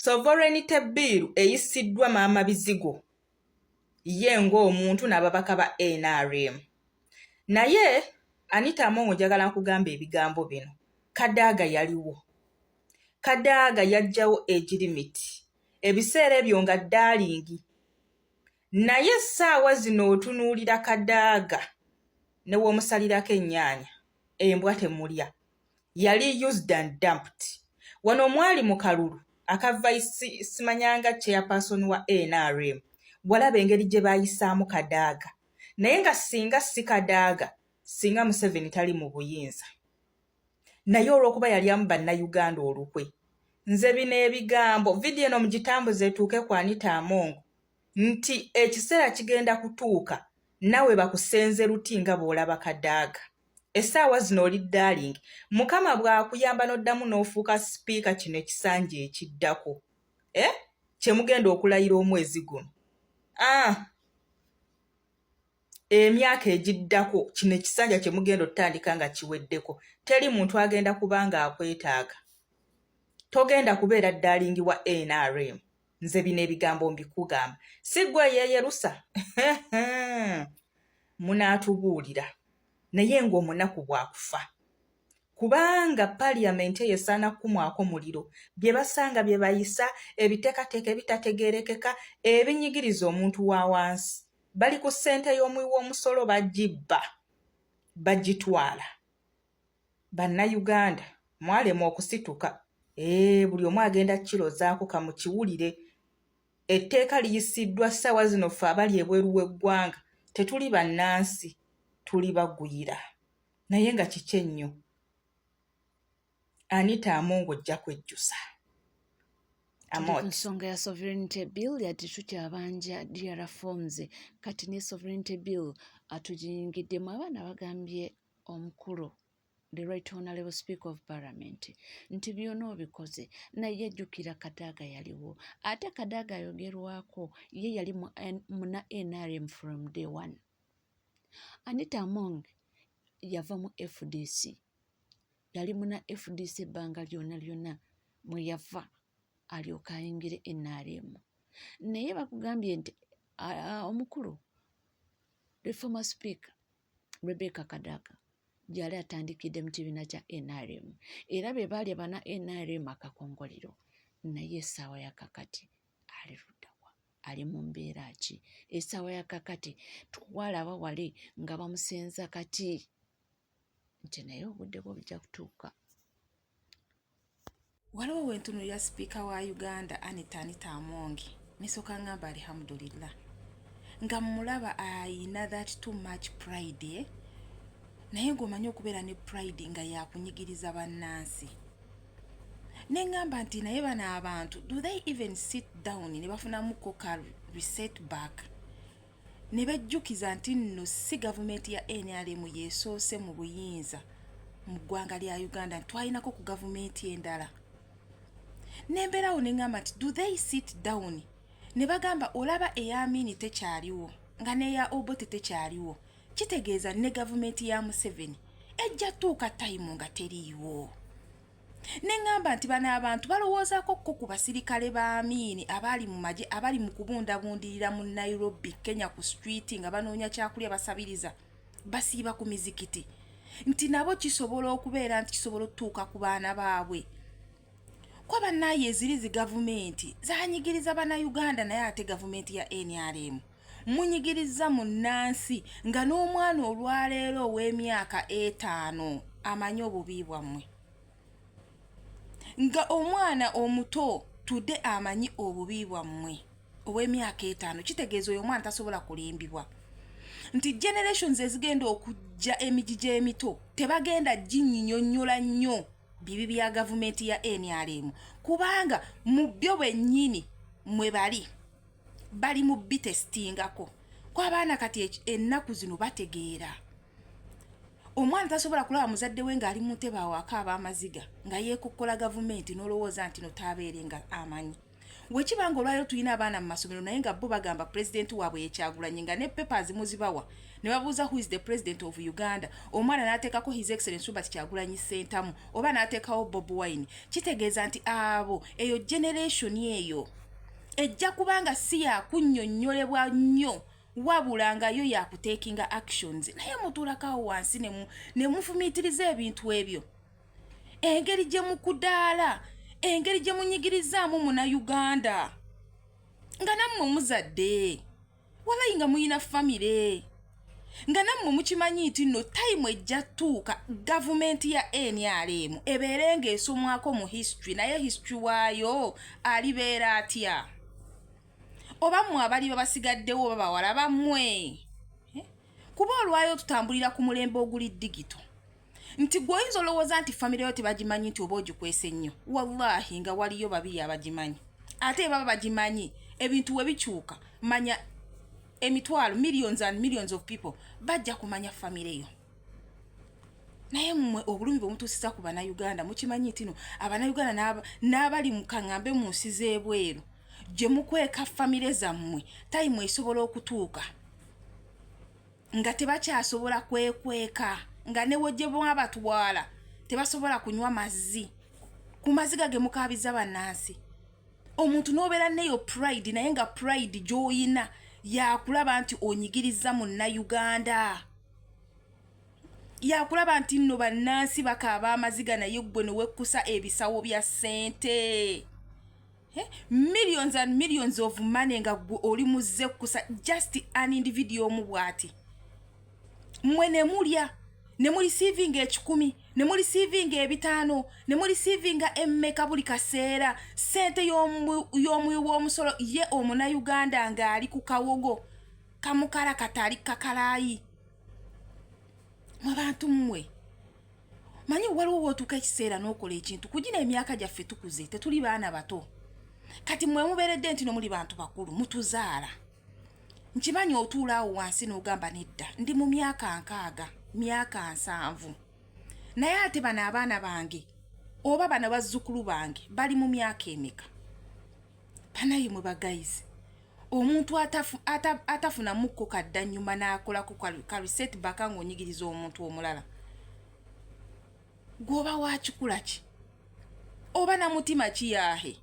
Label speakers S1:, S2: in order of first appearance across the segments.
S1: Sovereignty bill eyisiddwa maama Bizigo ye ng'omuntu n'ababaka ba NRM. Naye Anita Amongo njagala nkugamba ebigambo bino. Kadaaga yaliwo. Kadaaga yajjawo age limit. Ebiseera ebyo nga ddaalingi. Naye essaawa zino otunuulira Kadaaga ne w'omusalirako ennyaanya embwa temulya. Yali used and dumped. Wano omwali mu kalulu akava simanyanga chairperson wa NRM. Walaba engeri gye baayisaamu Kadaaga. Naye nga singa si Kadaaga, singa Museveni tali mu buyinza. Naye olw'okuba yalyamu bannayuganda olukwe. Nze bino ebigambo vidiyo eno mugitambuze etuuke ku Anita Amongo nti ekiseera kigenda kutuuka nawe bakusenze luti nga bw'olaba Kadaaga. Essaawa zino oli darling, Mukama bw'akuyamba n'oddamu n'ofuuka sipiika kino ekisanja ekiddako. Kye mugenda okulayira omwezi guno. Emyaka egiddako kino ekisanja kye mugenda otandika nga kiweddeko. Teri muntu agenda kubanga akwetaaga. Togenda kubeera darling wa NRM. Nze bino ebigambo mbikugamba. Si ggwe yeyerusa. Munaatubuulira. Naye ng'omunaku bwakufa. Kubanga Parliament esaana kumwako muliro. Bye basanga bye bayisa, ebiteekateeka ebitategeerekeka, ebinyigiriza omuntu wa wansi. Bali ku ssente y'omuwi w'omusolo bagibba. Bagitwala. Bannayuganda, mwalema okusituka. Buli omu agenda kirozaako kamukiwulire. Etteeka liyisiddwa ssaawa zino ffe abali ebweru w'eggwanga. Tetuli bannansi. Tuli baguyira. Naye nga kiki ennyo? Anita Amongo ojja kwejjusa.
S2: Nsonga ya sovereignty bill yati tukyabanja DR forms kati ne sovereignty bill atugiyingiddemu abaana bagambye omukulu the right honorable speaker of parliament nti byonna obikoze naye jjukira Kadaaga yaliwo ate Kadaaga ayogerwako ye yali muna NRM from day one. Anita Amongo yava mu FDC yali muna FDC ebbanga lyonna mwe yava alyoka ayingire NRM. Naye bakugambye nti omukulu the former speaker Rebecca Kadaaga gyali atandikidde mu kibiina kya NRM era be baali bana NRM akakongolero naye essaawa ya kakati ali luddawa ali mu mbeera ki? Essaawa ya kakati twalaba wali nga bamusenza kati nti naye obudde bwo bujja kutuuka.
S3: Waliwo wentuno ya speaker wa Uganda Anita Amongo nisoka ngamba alhamdulillah nga mulaba ayina that too much pride naye ng'omanyi okubeera ne pride nga yakunyigiriza bannansi. Ne ngamba nti naye bano abantu do they even sit down ne bafunamu koka reset back ne bajjukiza nti nno si gavumenti ya NRM yeesoose mu buyinza mu ggwanga lya Uganda twalinako ku gavumenti endala. Nembeerawo ne ngamba nti do they sit down ne bagamba olaba eyamini tekyaliwo nga neya Obote tekyaliwo kitegeeza ne gavumenti ya Museveni ejja tuuka time nga teriiwo. Ne ngamba nti bano abantu balowoozaako ku basirikale ba Amini abali mu magye abali mu kubundabundirira mu Nairobi Kenya ku street nga banoonya kyakulya basabiriza basiiba ku mizikiti nti nabo kisobola okubeera nti kisobola otuuka ku baana baabwe. Kwa bannaye ezirizi gavumenti zaanyigiriza bannayuganda naye ate gavumenti ya NRM munyigiriza mu nnansi nga n'omwana olwaleero ow'emyaka 5 amanyi obubi bwammwe. Nga omwana omuto tudde amanyi obubi bwammwe ow'emyaka 5 kitegeeza oyo omwana tasobola kulimbibwa. Nti generations ezigenda okujja emijije emito tebagenda ginnyonnyola nnyo bibi bya gavumenti ya NRM kubanga mu byo bwennyini mwe bali mu bitestingako kwa abaana kati ennaku zino bategeera. Omwana tasobola kulaba muzadde we ng'ali mu ntebe awo akaaba amaziga nga yeekokkola gavumenti n'olowooza nti no taabeere nga amanyi. wekibanga olwaliro tulina abaana mu masomero naye nga bo bagamba pulezidenti waabwe Kyagulanyi nga ne papers muzibawa ne babuuza who is the president of Uganda, omwana n'ateekako his excellence Robert Kyagulanyi Ssentamu oba n'ateekawo Bobi Wine, kitegeeza nti abo eyo generation eyo ejja kubanga si yakunnyonnyolebwa nnyo wabula nga yo yakuteekinga actions, naye mutuulakawo wansi ne mufumiitiriza ebintu ebyo. Engeri gye mukudaala, engeri gye munyigirizaamu Munnayuganda nga nammwe muzadde walayi nga muyina famire nga nammwe mukimanyi nti nno time ejja tuuka gavumenti ya NRM ebeere ng'esomwako mu history, naye history waayo alibeera atya? Oba mmwe abali babasigaddewo oba bawala bammwe? Kuba olwayo tutambulira ku mulembe oguli digito nti gwoyinza olowooza nti famire yo tebagimanyi nti oba ogikwese nnyo. Wallahi nga waliyo babiri abagimanyi, ate baba bagimanyi ebintu we bikyuka manya emitwalo millions and millions of people bajja kumanya famire yo. Naye mmwe obulumi bwe mutuusiza ku Bannayuganda mukimanyi nti no Abannayuganda n'abali mu kaŋŋambe mu nsi z'ebweru gye mukweka famire zammwe time esobola okutuuka nga tebakyasobola kwekweka, nga ne wojje bwabatwala tebasobola kunywa mazzi ku maziga ge mukaabiza bannansi. Omuntu n'obeera neyo pride, naye nga pride gy'oyina yakulaba nti onyigiriza Munnayuganda, yakulaba nti nno bannansi bakaaba amaziga naye gwe ne wekkusa ebisawo bya ssente. Millions and millions of money nga gwe oli muzze kusa just an individual mu bwati. Mwe ne mulya ne mu receiving 10, ne mu receiving 5, ne mu receiving emmeka buli kaseera, ssente y'omwi w'omusolo ye Omunnayuganda ng'ali ku kawogo kamukala katali kakalaayi. Mwe bantu mmwe manyi waliwo wootuuka ekiseera n'okola ekintu kugina emyaka gyaffe tukuze tetuli baana bato. Kati mwe mubeeredde nti no muli bantu bakulu mutuzaala. Nkimanyi otuula awo wansi n'ogamba nedda ndi mu myaka 6, myaka 7, naye ate bano abaana bange oba bano bazzukulu bange bali mu myaka emeka? Banaye mwe bagayizi, omuntu atafuna mukko kaddannyuma n'akolako kariseti baka ng'onyigiriza omuntu omulala, gwoba wakikula ki oba na mutima kiyaahe?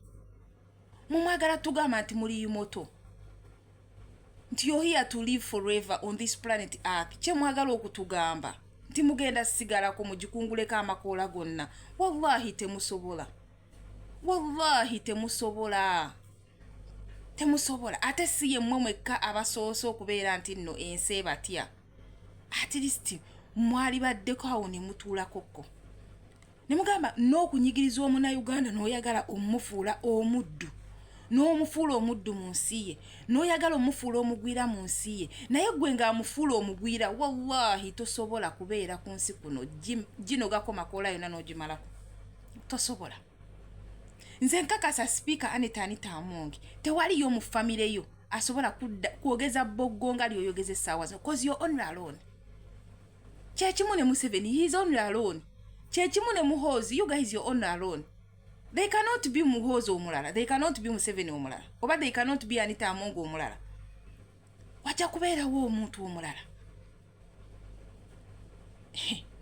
S3: Mumwagala tugamba nti muli yumoto, nti you're here to live forever on this planet Earth. Kye mwagala okutugamba nti mugenda sigalako mugikunguleko amakoola gonna? Wallahi temusobola, wallahi temusobola, temusobola. Ate si ye mmwe mwekka abasoose okubeera nti nno ensi ebatya. At least mwali baddeko awo ne mutuulakokko ne mugamba n'okunyigiriza Omunnayuganda n'oyagala omufuula omuddu, n'omufuula omuddu mu nsi ye, n'oyagala omufuula omugwira mu nsi ye, naye gwe ng'amufuula omugwira, wallahi tosobola kubeera ku nsi kuno ginogako makoola yonna n'ogimalako. Tosobola. Nze nkakasa Speaker Anita Amongi tewaliyo mu famire yo asobola kwogeza boggo nga lyoyogeza essaawa zino, cause you're on alone. Kyekimu ne Museveni, he is on alone. Kyekimu ne Muhoozi, you guys you're on alone. They cannot be Muhoozi omulala, they cannot be Museveni omulala, oba they cannot be Anita Amongi omulala. Wajja kubeerawo omuntu omulala.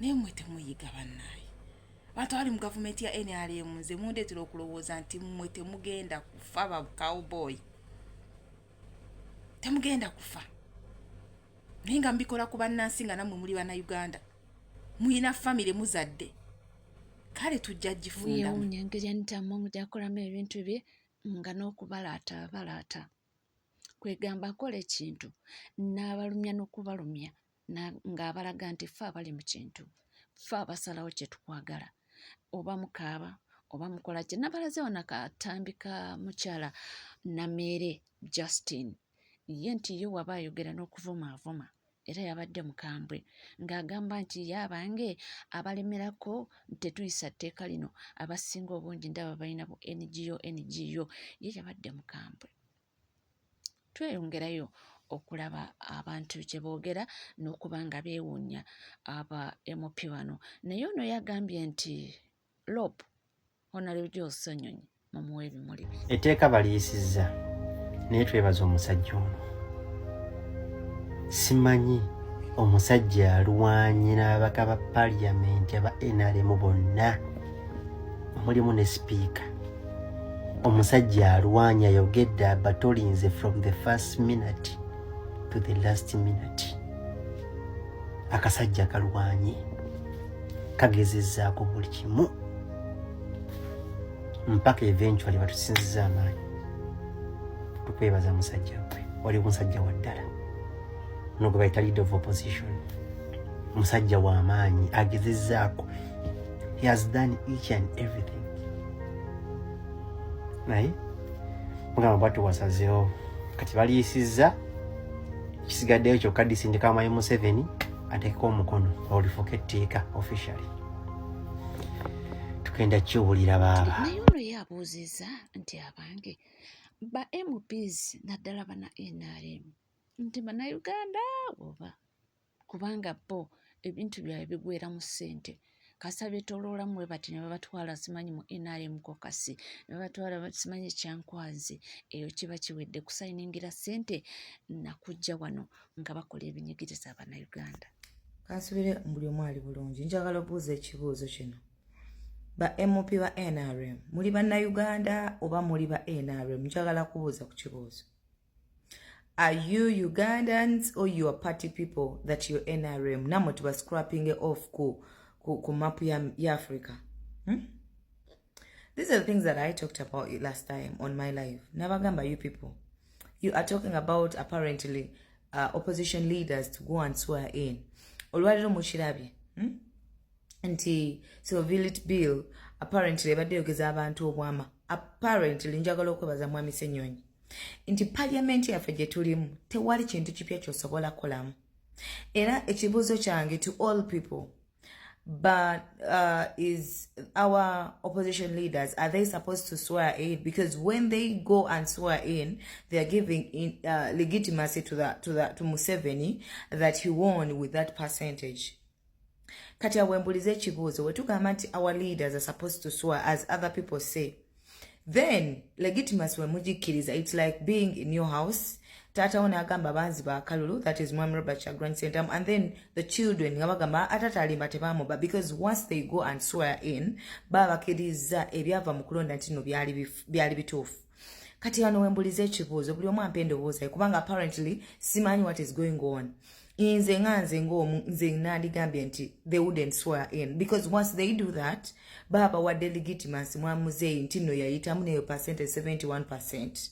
S3: Naye mmwe temuyiga bannaye. Bantu abali mu gavumenti ya NRM nze mundeetera okulowooza nti mmwe temugenda kufa ba cowboy. Temugenda kufa. Naye nga mbikola ku bannansi nga nammwe muli Bannayuganda. Muyina famire muzadde. Kale tujja gifunda.
S2: Yewuunya engeri Anita Amongi gy'akolamu ebintu bye nga n'okubalaata. Kwegamba akola ekintu n'abalumya n'okubalumya ng'abalaga nti ffe abali mu kintu, ffe abasalawo kye tukwagala. Oba mukaaba oba mukola kye. Nabalazeewo nakatambi ka mukyala Namere Justin, ye nti ye waba ayogera n'okuvumaavuma era yabadde mukambwe ng'agamba nti ye abange abalemerako tetuyisa tteeka lino abasinga obungi ndaba balina bu NGO ye yabadde mukambwe. Tweyongerayo okulaba abantu kye boogera n'okuba nga beewuunya aba MP bano. Naye ono yagambye nti Honorable Sanyonyi mumuwe ebimuli.
S4: Etteeka baliyisizza naye twebaza omusajja ono. Simanyi omusajja alwanye n'ababaka ba paaliyamenti aba NRM bonna mulimu ne sipiika. Omusajja alwanye ayogedde abatolinze from the first minute to the last minute. Akasajja kalwanye kagezezzaako buli kimu mpaka eventually batusinziza amaanyi. Tukwebaza musajja gwe, wali musajja wa ddala ono gwe bayita leader of opposition. Musajja wa maanyi agezezzaako. He has done each and everything. Naye mugamba bwatu wasazeewo kati baliyisizza kisigaddeyo kyokka disindika amayi Museveni ateekeko omukono olufuuka etteeka officially. Tugenda kyowulira baaba.
S2: Naye ono ye abuuzizza nti abange ba MPs naddala bana NRM nti bannayuganda oba kubanga bo ebintu byabwe bigwera mu ssente. Kasa betoloolamu bwe bati ne babatwala simanyi mu NRM kokasi ne babatwala simanyi kyankwazi eyo kiba kiwedde kusayiningira ssente nakujja wano nga bakola ebinyigiriza Abannayuganda.
S1: Kansubire buli omu ali bulungi. Njagala obuuza ekibuuzo kino. Ba MP ba NRM muli bannayuganda oba muli ba NRM? Njagala kubuuza ku kibuuzo. Are you Ugandans or you are party people that you NRM? Namwe tuba scrapping off ku map ya Africa. These are the things that I talked about last time on my live. Nabagamba, you people. You are talking about apparently opposition leaders to go and swear in. Olwaliro mushirabi. Nti civility bill apparently badde yogeza abantu obwama. Apparently njagala okwebaza Mwami Ssenyonyi. Nti parliament yaffe gye tulimu tewali kintu kipya ky'osobola kolamu. Era ekibuuzo kyange to all people. But is our opposition leaders, are they supposed to swear in? Because when they go and swear in, they are giving legitimacy to Museveni that he won with that percentage. Kati awembulize ekibuuzo wetugamba nti our leaders are supposed to swear as other people say. Then legitimacy wemugikiriza, it's like being in your house. Tata ona agamba banzi ba kalulu, that is Mwami Robert Kyagulanyi Ssentamu, and then the children ngabagamba atatalimba tebamuba, because once they go and swear in babakiriza ebyava mu kulonda nti no byali bituufu. Kati ano wembulize ekibuuzo buli omu ampa endowooza kubanga apparently simanyi what is going on. Nze ng'omu nze nandigambye nti they wouldn't swear in, because once they do that baba wadde legitimacy Mwamuzeeyi nti no yayitamu neyo percentage 71%.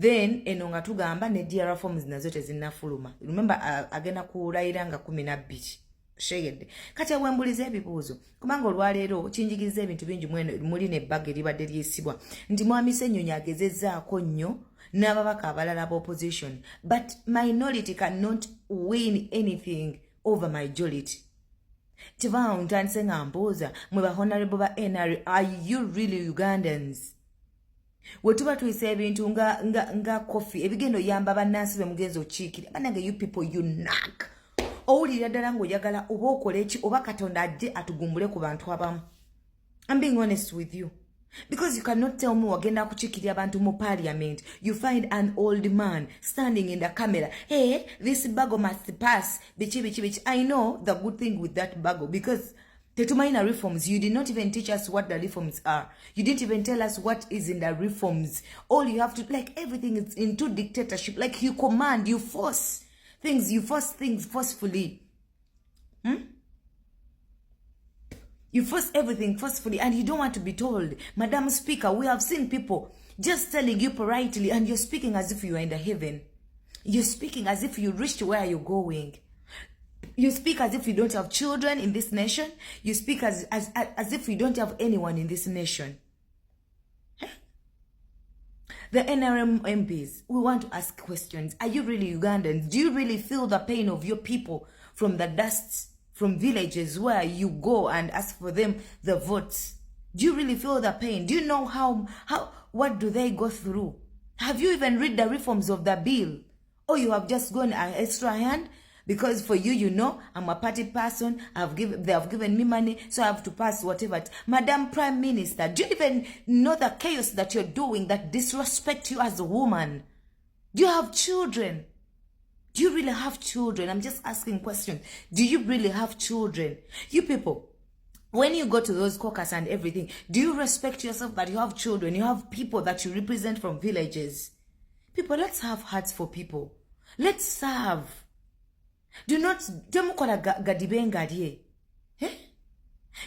S1: Then eno nga tugamba ne DR forms nazo tezinnafuluma. Remember agenda kulayira nga 12 shegedde. Kati awembulize ebibuuzo kubanga olwaleero kinjigiriza ebintu bingi muli ne bag eribadde lyesibwa nti Mwami Ssenyonyi agezezzaako nnyo n'ababaka abalala opposition, but minority cannot win anything over majority. Tiva ntandise nga mbuuza mwe ba honorable ba NRM, are you really Ugandans? Wetuba tuyise ebintu nga coffee ebigendo yamba bannansi be mugenzo okiikira banange you people you knack. Owulira ddala ng'oyagala oba okole ki oba Katonda ajje atugumbule ku bantu abamu. I'm being honest with you. Because you cannot tell me wagenda kuchikirira abantu mu parliament. You find an old man standing in the camera. Hey, this bago must pass. Bichi. I know the good thing with that bago because tetumaina reforms. You did not even teach us what the reforms are. You didn't even tell us what is in the reforms. All you have to, like everything is into dictatorship. Like you command, you force things forcefully. You force everything forcefully and you don't want to be told. Madam Speaker, we have seen people just telling you politely and you're speaking as if you are in the heaven. You're speaking as if you reached where you're going. You speak as if you don't have children in this nation. You speak as if you don't have anyone in this nation. The NRM MPs, we want to ask questions. Are you really Ugandans? Do you really feel the pain of your people from the dust? From villages where you go and ask for them the votes? Do you really feel the pain? Do you know what do they go through? Have you even read the reforms of the bill? Or you have just gone an extra hand
S5: Because for you, you know, I'm a party person. They have given me money, so I have to pass whatever. Madam Prime Minister, do you even know the chaos that you're doing that disrespect you as a woman? Do you have children? Do you really have children? I'm just asking questions. Do you really have children? You people, when you go to those caucus and everything, do you respect yourself that you have children? You have people that you represent from villages. People, let's have hearts for people. Let's serve. Do not eh?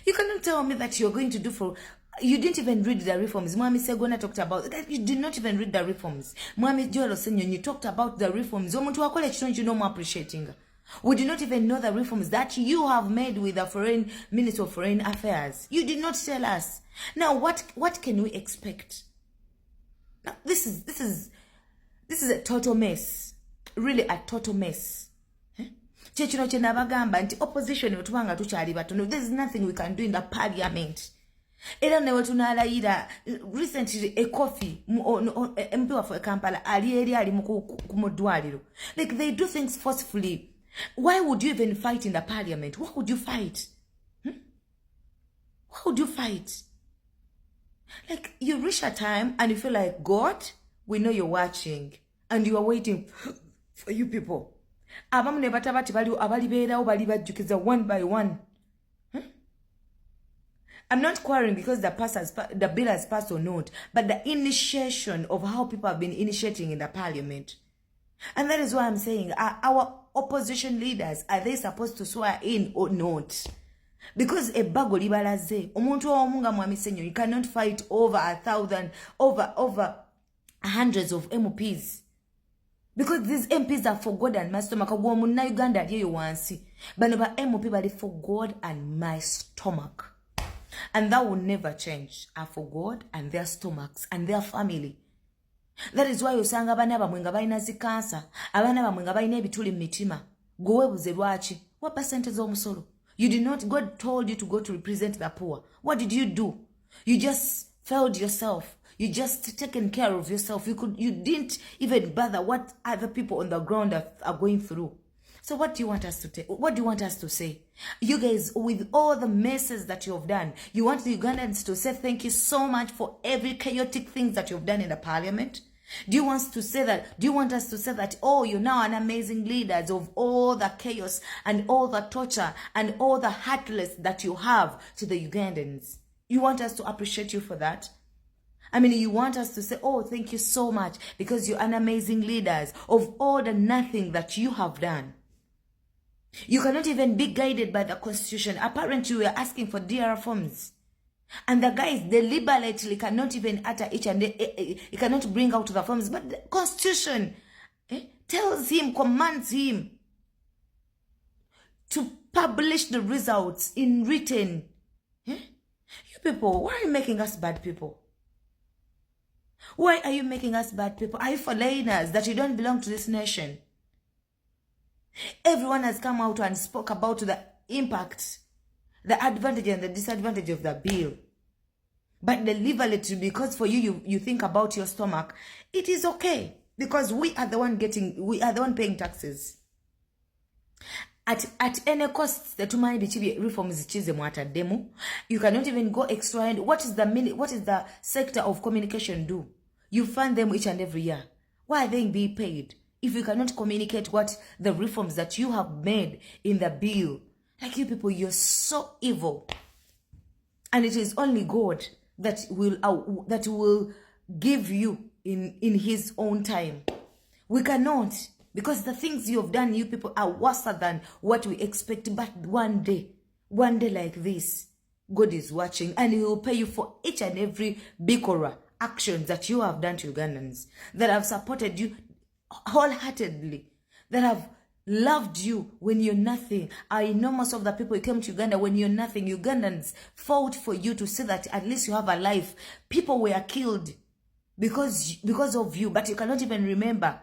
S5: You cannot tell me that you're going to do for. You didn't even read the reforms. Mwami Segona talked about that. You did not even read the reforms. Mwami Joel Osenyo, you talked about the reforms. You know more appreciating. We did not even know the reforms that you have made with the foreign Minister of Foreign Affairs. You did not tell us. Now, what can we expect? Now, this is a total mess. Really a total mess. Opposition, there's nothing we can do in the parliament. Recently a coffee MP for Kampala like they do things forcefully. Why would you even fight in the parliament? Why would you fight? Why would you fight? Like you reach a time and you feel like, God, we know you're watching and you are waiting for you people. One by one. I'm not quarreling because the bill has passed or not, but the initiation of how people have been initiating in the parliament. And that is why I'm saying, our opposition leaders, are they supposed to swear in or not? Because a bago libalaze, you cannot fight over 1,000, over hundreds of MPs. Because these MPs are for God and my stomach. Uganda Bano MP bali for God and my stomach. And that will never change. Are for God and their stomachs and their family. That is why usanga abana bamwenga balina zikansa, abana bamwenga balina ebituli mitima. Gowebuze lwaki? What percentage of musolo? You did not. God told you to go to represent the poor. What did you do? You just failed yourself. You just taken care of yourself. You didn't even bother what other people on the ground are going through. So what do you want us to take? What do you want us to say? You guys, with all the messes that you have done, you want the Ugandans to say thank you so much for every chaotic things that you've done in the parliament? Do you want us to say that, oh, you're now an amazing leaders of all the chaos and all the torture and all the heartless that you have to the Ugandans? You want us to appreciate you for that? I mean, you want us to say, oh, thank you so much because you're an amazing leaders of all the nothing that you have done. You cannot even be guided by the constitution. Apparently, we are asking for DR forms. And the guys deliberately cannot even utter each and he cannot bring out the forms. But the constitution tells him, commands him to publish the results in written. You people, why are you making us bad people? Why are you making us bad people? Are you foreigners that you don't belong to this nation? Everyone has come out and spoke about the impact, the advantage and the disadvantage of the bill. But deliberately, because for you think about your stomach, it is okay. Because we are the one paying taxes. At any cost, the two reforms demo, you cannot even go extra. And what is the sector of communication do? You fund them each and every year. Why are they being paid? If you cannot communicate what the reforms that you have made in the bill, like you people, you're so evil. And it is only God that will give you in his own time. We cannot, because the things you have done, you people, are worse than what we expect. But one day like this, God is watching and he will pay you for each and every bikora actions that you have done to Ugandans, that have supported you wholeheartedly, that have loved you when you're nothing. I know most of the people who came to Uganda when you're nothing. Ugandans fought for you to say that at least you have a life. People were killed because of you, but you cannot even remember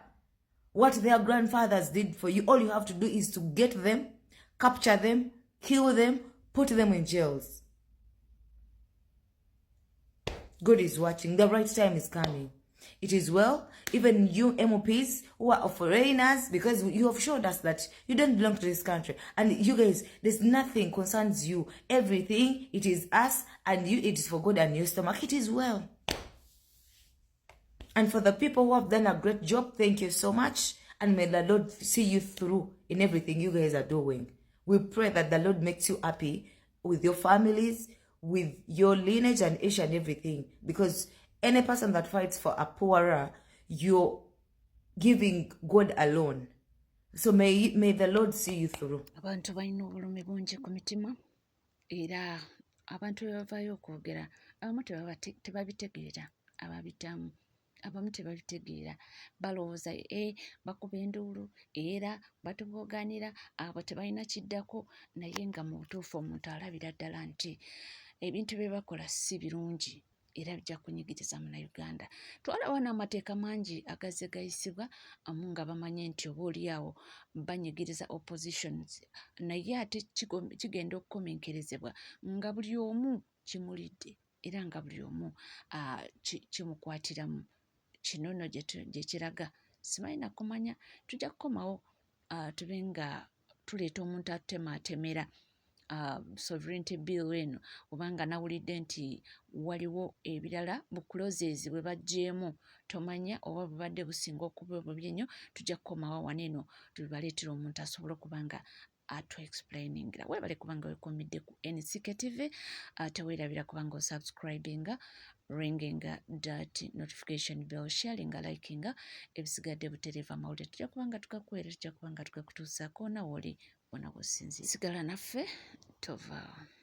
S5: what their grandfathers did for you. All you have to do is to get them, capture them, kill them, put them in jails. God is watching. The right time is coming. It is well, even you MOPs who are foreigners, because you have showed us that you don't belong to this country. And you guys, there's nothing concerns you. Everything, it is us and you, it is for God and your stomach. It is well. And for the people who have done a great job, thank you so much. And may the Lord see you through in everything you guys are doing. We pray that the Lord makes you happy with your families, with your lineage and age and everything. Because any person that fights for a poorer, you're giving God alone. So may the Lord see you through.
S2: Abantu balina obulumi bungi ku mitima era abantu bwe bavaayo okwogera abamu tebabitegeera ababitamu. Abamu tebabitegeera balowooza bakuba enduulu era batuboogaanira abo tebalina kiddako, naye nga mu butuufu omuntu alabira ddala nti ebintu bye bakola si birungi era bijja kunyigiriza Munnayuganda. Twalaba n'amateeka mangi agazze gayisibwa nga bamanye nti oba oliawo banyigiriza oppositions, naye ate kigenda okukomenkerezebwa nga buli omu kimulidde era nga buli omu kimukwatiramu. Kino nno gye kiraga simanyi nakumanya tujja kukomawo tube nga tuleeta omuntu atemera sovereignty bill eno, obanga nawulidde nti waliwo ebirala bu clauses bwe bagyemu tomanya oba bubadde businga okuba obubi ennyo. Tujja kukomawo wano eno tubaleetera omuntu asobola okuba nga explainingira. Weebale kubanga weekomidde ku NCK TV, teweerabira kubanga osubscribinga, ringinga that notification bell, sharinga, likinga, ebisigadde butereeva amawulire tujja kubanga tukakuweera, tujja kubanga tukakutuusaako na woli wona bw'osinzira. Sigala naffe tovaawo.